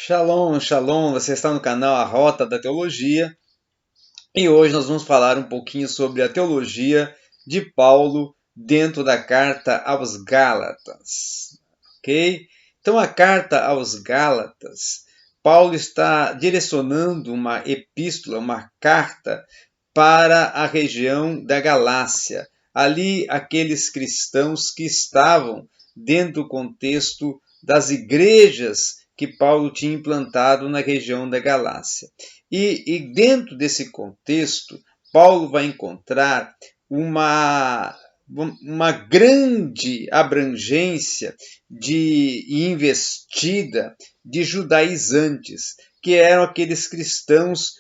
Shalom, shalom, você está no canal A Rota da Teologia e hoje nós vamos falar um pouquinho sobre a teologia de Paulo dentro da carta aos Gálatas, ok? Então a carta aos Gálatas, Paulo está direcionando uma epístola, uma carta para a região da Galácia, ali aqueles cristãos que estavam dentro do contexto das igrejas que Paulo tinha implantado na região da Galácia. E dentro desse contexto, Paulo vai encontrar uma grande abrangência e investida de judaizantes, que eram aqueles cristãos,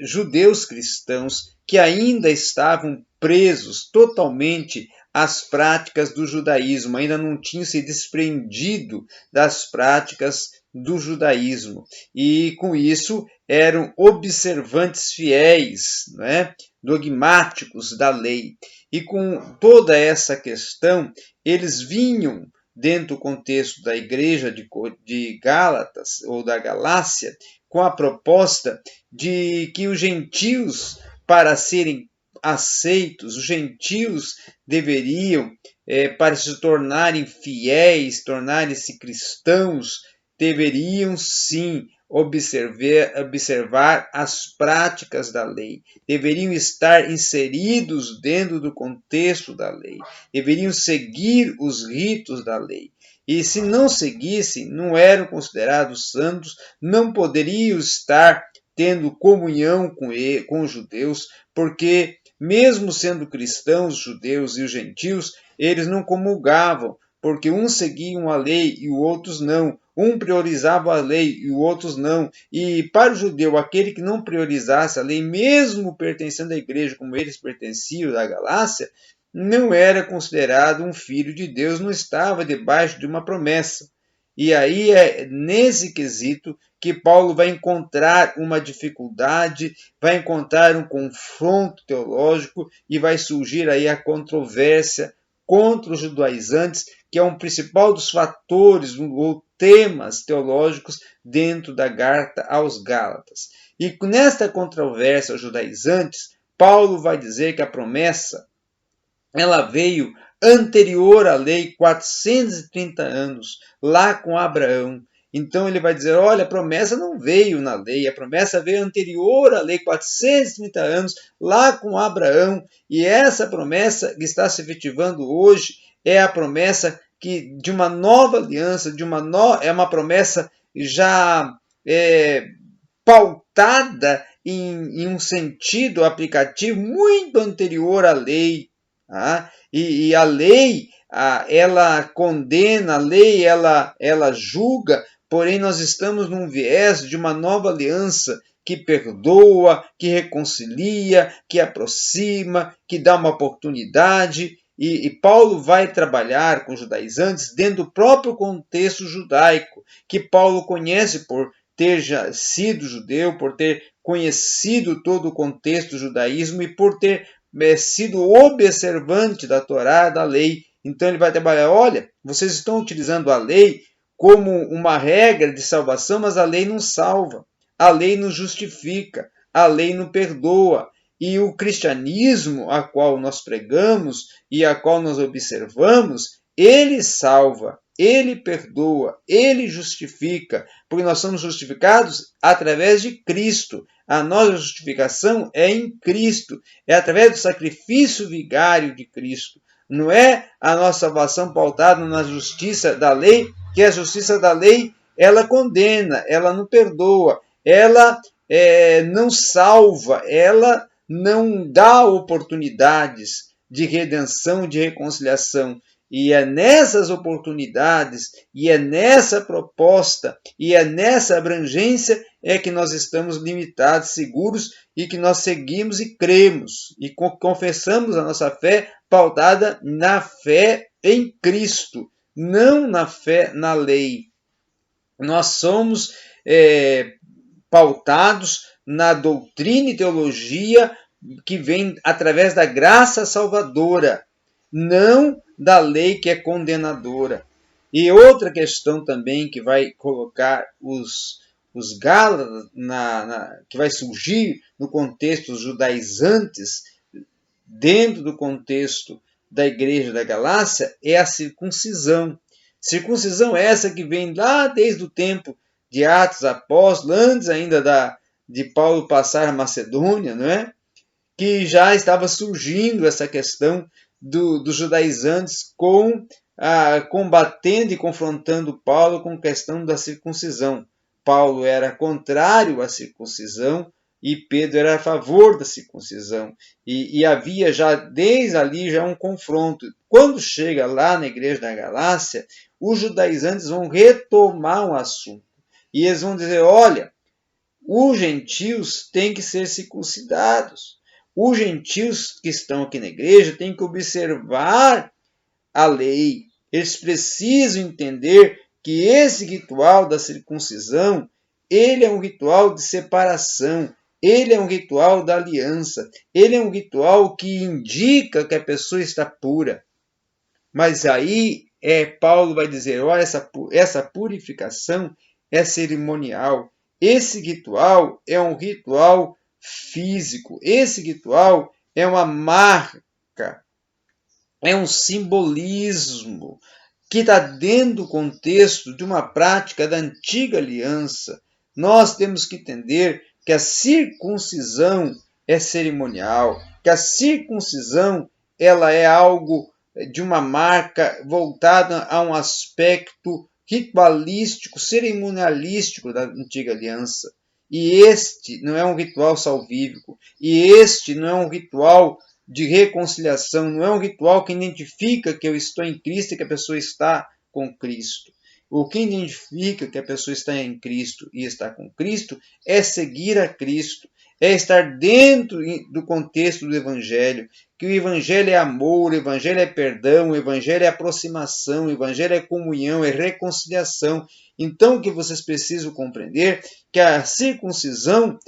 judeus cristãos, que ainda estavam presos totalmente as práticas do judaísmo, ainda não tinham se desprendido das práticas do judaísmo. E com isso eram observantes fiéis, né, dogmáticos da lei. E com toda essa questão, eles vinham dentro do contexto da igreja de Gálatas ou da Galácia com a proposta de que os gentios, para serem aceitos, os gentios deveriam, para se tornarem fiéis, tornarem-se cristãos, deveriam sim observar as práticas da lei, deveriam estar inseridos dentro do contexto da lei, deveriam seguir os ritos da lei. E se não seguissem, não eram considerados santos, não poderiam estar tendo comunhão com os judeus, porque mesmo sendo cristãos, os judeus e os gentios, eles não comungavam, porque uns seguiam a lei e os outros não. Um priorizava a lei e os outros não. E para o judeu, aquele que não priorizasse a lei, mesmo pertencendo à igreja como eles pertenciam da Galácia, não era considerado um filho de Deus, não estava debaixo de uma promessa. E aí é nesse quesito que Paulo vai encontrar uma dificuldade, vai encontrar um confronto teológico e vai surgir aí a controvérsia contra os judaizantes, que é um principal dos fatores ou temas teológicos dentro da carta aos Gálatas. E nesta controvérsia aos judaizantes, Paulo vai dizer que a promessa ela veio anterior à lei, 430 anos, lá com Abraão. Então ele vai dizer, olha, a promessa não veio na lei, a promessa veio anterior à lei, 430 anos, lá com Abraão. E essa promessa que está se efetivando hoje é a promessa de uma nova aliança, é uma promessa já pautada em um sentido aplicativo muito anterior à lei. E a lei, ela condena, a lei, ela julga, porém nós estamos num viés de uma nova aliança que perdoa, que reconcilia, que aproxima, que dá uma oportunidade. E Paulo vai trabalhar com os judaizantes dentro do próprio contexto judaico, que Paulo conhece por ter já sido judeu, por ter conhecido todo o contexto do judaísmo e por ter sido observante da Torá, da lei. Então ele vai trabalhar, olha, vocês estão utilizando a lei como uma regra de salvação, mas a lei não salva, a lei não justifica, a lei não perdoa. E o cristianismo a qual nós pregamos e a qual nós observamos, ele salva, ele perdoa, ele justifica, porque nós somos justificados através de Cristo. A nossa justificação é em Cristo, é através do sacrifício vigário de Cristo. Não é a nossa salvação pautada na justiça da lei, que a justiça da lei, ela condena, ela não perdoa, ela não salva, ela não dá oportunidades de redenção, de reconciliação. E é nessas oportunidades, e é nessa proposta, e é nessa abrangência que nós estamos limitados, seguros, e que nós seguimos e cremos, e confessamos a nossa fé pautada na fé em Cristo, não na fé na lei. Nós somos pautados na doutrina e teologia que vem através da graça salvadora, não da lei que é condenadora. E outra questão também que vai colocar os Gálatas, que vai surgir no contexto dos judaizantes, dentro do contexto da igreja da Galácia, é a circuncisão. Circuncisão essa que vem lá desde o tempo de Atos Apóstolos, antes ainda de Paulo passar a Macedônia, não é? Que já estava surgindo essa questão dos judaizantes combatendo e confrontando Paulo com a questão da circuncisão. Paulo era contrário à circuncisão e Pedro era a favor da circuncisão. E havia já, desde ali, já um confronto. Quando chega lá na igreja da Galácia, os judaizantes vão retomar o assunto. E eles vão dizer, olha, os gentios têm que ser circuncidados. Os gentios que estão aqui na igreja têm que observar a lei. Eles precisam entender que esse ritual da circuncisão, ele é um ritual de separação, ele é um ritual da aliança, ele é um ritual que indica que a pessoa está pura. Mas aí Paulo vai dizer, olha, essa purificação é cerimonial. Esse ritual é um ritual físico. Esse ritual é uma marca, é um simbolismo que está dentro do contexto de uma prática da antiga aliança. Nós temos que entender que a circuncisão é cerimonial, que a circuncisão ela é algo de uma marca voltada a um aspecto ritualístico, cerimonialístico da antiga aliança. E este não é um ritual salvífico, e este não é um ritual de reconciliação, não é um ritual que identifica que eu estou em Cristo e que a pessoa está com Cristo. O que identifica que a pessoa está em Cristo e está com Cristo é seguir a Cristo, é estar dentro do contexto do Evangelho, que o Evangelho é amor, o Evangelho é perdão, o Evangelho é aproximação, o Evangelho é comunhão, é reconciliação. Então, o que vocês precisam compreender é que a circuncisão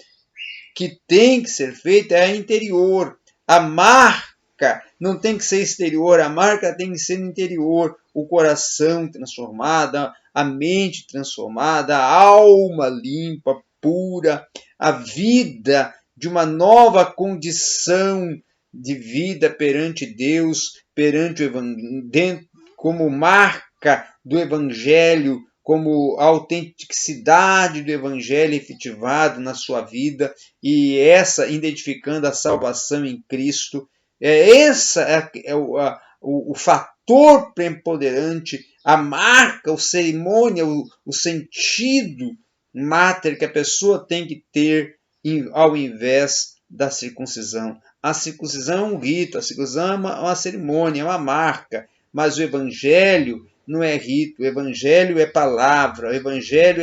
que tem que ser feita é a interior. A marca não tem que ser exterior, a marca tem que ser interior. O coração transformado, a mente transformada, a alma limpa, pura, a vida de uma nova condição de vida perante Deus, perante o Evangelho, como marca do Evangelho, como a autenticidade do Evangelho efetivado na sua vida, e essa identificando a salvação em Cristo. Essa é o fator preponderante, a marca, o cerimônia, o sentido máter que a pessoa tem que ter ao invés da circuncisão. A circuncisão é um rito, a circuncisão é uma cerimônia, é uma marca, mas o Evangelho não é rito, o Evangelho é palavra, o Evangelho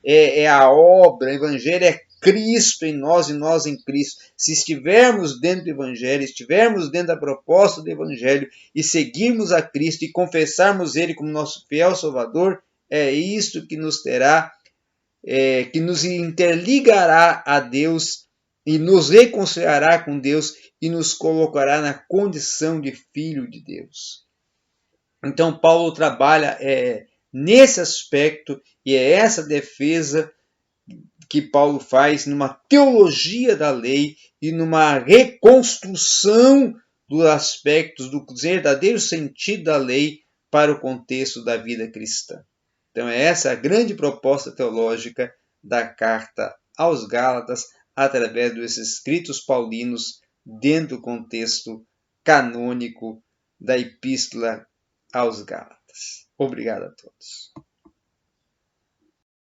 é a obra, o Evangelho é Cristo em nós e nós em Cristo. Se estivermos dentro do Evangelho, estivermos dentro da proposta do Evangelho e seguirmos a Cristo e confessarmos Ele como nosso fiel Salvador, é isto que nos terá, que nos interligará a Deus e nos reconciliará com Deus e nos colocará na condição de filho de Deus. Então, Paulo trabalha nesse aspecto e é essa defesa que Paulo faz numa teologia da lei e numa reconstrução dos aspectos do verdadeiro sentido da lei para o contexto da vida cristã. Então, essa é a grande proposta teológica da carta aos Gálatas, através dos escritos paulinos, dentro do contexto canônico da Epístola aos Gálatas. Obrigado a todos.